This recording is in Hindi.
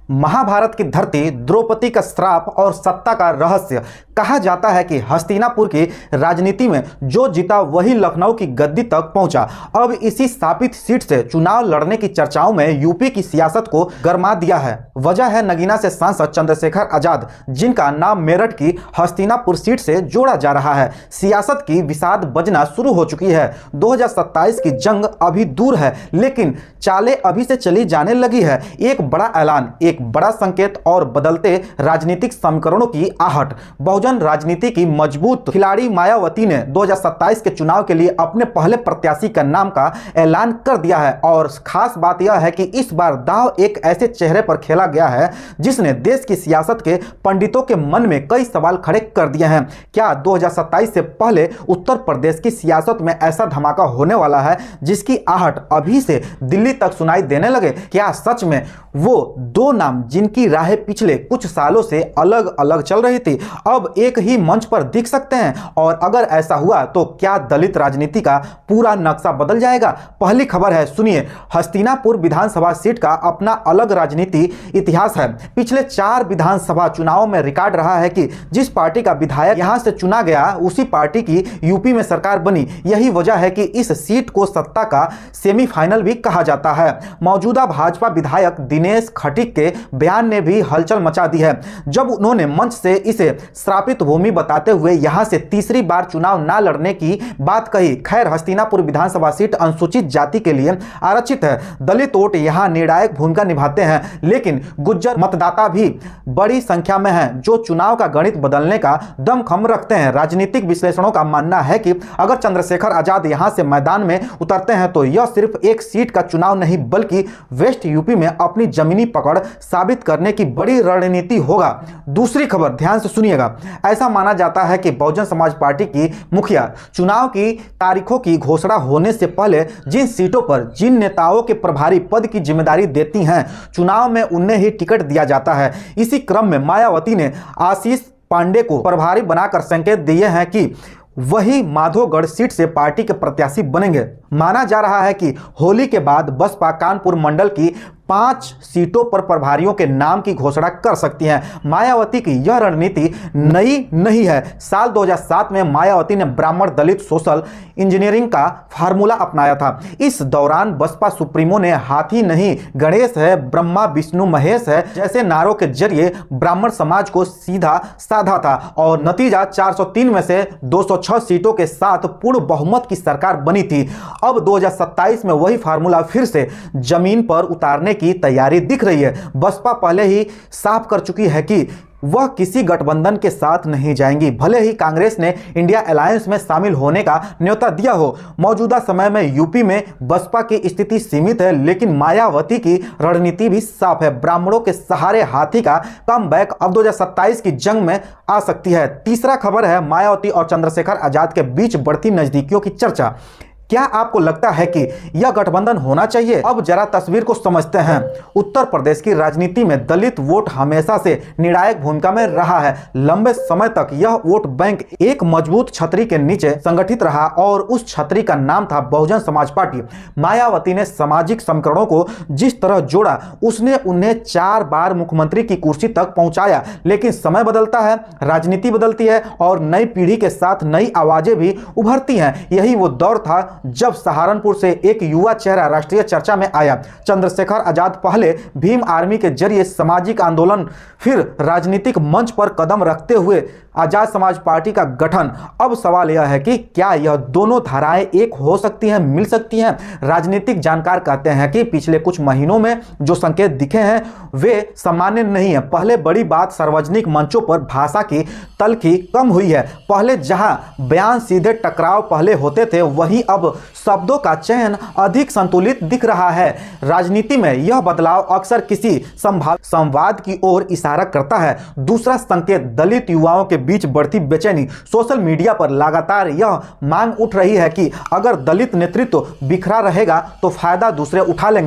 महाभारत की धरती, द्रौपदी का श्राप और सत्ता का रहस्य। कहा जाता है कि हस्तिनापुर की राजनीति में जो जीता वही लखनऊ की गद्दी तक पहुंचा। अब इसी स्थापित सीट से चुनाव लड़ने की चर्चाओं में यूपी की सियासत को गरमा दिया है। वजह है नगीना से सांसद चंद्रशेखर आजाद, जिनका नाम मेरठ की हस्तिनापुर सीट से जोड़ा जा रहा है। सियासत की विषाद बजना शुरू हो चुकी है। 2027 की जंग अभी दूर है, लेकिन चालें अभी से चली जाने लगी है। एक बड़ा ऐलान, एक बड़ा संकेत और बदलते राजनीतिक समीकरणों की आहट। बहुजन राजनीति की मजबूत खिलाड़ी मायावती ने 2027 के चुनाव के लिए अपने पहले प्रत्याशी का नाम का ऐलान कर दिया है। और खास बात यह है कि इस बार दांव एक ऐसे चेहरे पर खेला गया है जिसने देश की सियासत के पंडितों के मन में कई सवाल खड़े कर दिए हैं। क्या 2027 से पहले उत्तर प्रदेश की सियासत में ऐसा धमाका होने वाला है जिसकी आहट अभी से दिल्ली तक सुनाई देने लगे? क्या सच में वो दो नाम जिनकी राहें पिछले कुछ सालों से अलग अलग चल रही थी अब एक ही मंच पर दिख सकते हैं? और अगर ऐसा हुआ तो क्या दलित राजनीति का पूरा नक्शा बदल जाएगा? पहली खबर है, सुनिए। हस्तिनापुर विधानसभा सीट का अपना अलग राजनीति इतिहास है। पिछले 4 विधानसभा चुनावों में रिकॉर्ड रहा है कि जिस पार्टी का विधायक यहां से चुना गया उसी पार्टी की यूपी में सरकार बनी। यही वजह है कि इस सीट को सत्ता का सेमीफाइनल भी कहा जाता है। मौजूदा भाजपा विधायक दिनेश खटीक के बयान ने भी हलचल मचा दी है, जब उन्होंने मंच से इसे श्रापित भूमि बताते हुए यहां से तीसरी बार चुनाव न लड़ने की बात कही। खैर, हस्तिनापुर विधानसभा सीट अनुसूचित जाति के लिए आरक्षित है। दलित वोट यहां निर्णायक भूमिका निभाते हैं, लेकिन गुज्जर मतदाता भी बड़ी संख्या में हैं जो चुनाव का गणित बदलने का दमखम रखते हैं। राजनीतिक विश्लेषणों का मानना है कि अगर चंद्रशेखर आजाद यहां से मैदान में उतरते हैं तो यह सिर्फ एक सीट का चुनाव नहीं बल्कि वेस्ट यूपी में अपनी जमीनी पकड़ साबित करने की बड़ी रणनीति होगा। दूसरी खबर, ध्यान से सुनिएगा। ऐसा माना जाता है कि बहुजन समाज पार्टी की मुखिया चुनाव की तारीखों की घोषणा होने से पहले जिन सीटों पर जिन नेताओं के प्रभारी पद की जिम्मेदारी देती हैं, चुनाव में उन्हें ही टिकट दिया जाता है। इसी क्रम में मायावती ने आशीष पांडे को प्रभारी बनाकर संकेत दिए हैं कि वही माधोगढ़ सीट से पार्टी के प्रत्याशी बनेंगे। माना जा रहा है कि होली के बाद बसपा कानपुर मंडल की 5 सीटों पर प्रभारियों के नाम की घोषणा कर सकती है। मायावती की यह रणनीति नई नहीं है। साल 2007 में मायावती ने ब्राह्मण दलित सोशल इंजीनियरिंग का फार्मूला अपनाया था। इस दौरान बसपा सुप्रीमो ने हाथी नहीं गणेश है, ब्रह्मा विष्णु महेश है जैसे नारों के जरिए ब्राह्मण समाज को सीधा साधा था और नतीजा 403 में से 206 सीटों के साथ पूर्ण बहुमत की सरकार बनी थी। अब 2027 में वही फार्मूला फिर से जमीन पर उतारने की तैयारी दिख रही है। बसपा पहले ही साफ कर चुकी है कि वह किसी गठबंधन के साथ नहीं जाएंगी, भले ही कांग्रेस ने इंडिया अलायंस में शामिल होने का न्योता दिया हो। मौजूदा समय में यूपी में बसपा की स्थिति सीमित है, लेकिन मायावती की रणनीति भी साफ है। ब्राह्मणों के सहारे हाथी का कमबैक अब 2027 की जंग में आ सकती है। तीसरा खबर है, मायावती और चंद्रशेखर आजाद के बीच बढ़ती नजदीकियों की चर्चा। क्या आपको लगता है कि यह गठबंधन होना चाहिए? अब जरा तस्वीर को समझते हैं। उत्तर प्रदेश की राजनीति में दलित वोट हमेशा से निर्णायक भूमिका में रहा है। लंबे समय तक यह वोट बैंक एक मजबूत छतरी के नीचे संगठित रहा और उस छतरी का नाम था बहुजन समाज पार्टी। मायावती ने सामाजिक समीकरणों को जिस तरह जोड़ा, उसने उन्हें 4 बार मुख्यमंत्री की कुर्सी तक पहुंचाया। लेकिन समय बदलता है, राजनीति बदलती है और नई पीढ़ी के साथ नई आवाजें भी उभरती हैं। यही वो दौर था जब सहारनपुर से एक युवा चेहरा राष्ट्रीय चर्चा में आया। चंद्रशेखर आजाद पहले भीम आर्मी के जरिए सामाजिक आंदोलन, फिर राजनीतिक मंच पर कदम रखते हुए आजाद समाज पार्टी का गठन। अब सवाल यह है कि क्या यह दोनों धाराएं एक हो सकती हैं, मिल सकती हैं? राजनीतिक जानकार कहते हैं कि पिछले कुछ महीनों में जो संकेत दिखे हैं वे सामान्य नहीं है। पहले बड़ी बात, सार्वजनिक मंचों पर भाषा की तल्खी कम हुई है। पहले जहां बयान सीधे टकराव पहले होते थे, वहीं अब शब्दों का चयन अधिक संतुलित दिख रहा है। राजनीति में यह बदलाव अक्सर किसी संभावित संवाद की ओर इशारा करता है। दूसरा संकेत, दलित युवाओं के बीच बढ़ती बेचैनी। सोशल मीडिया पर लगातार यह मांग उठ रही है कि अगर दलित नेतृत्व बिखरा रहेगा तो फायदा दूसरे उठा लेंगे।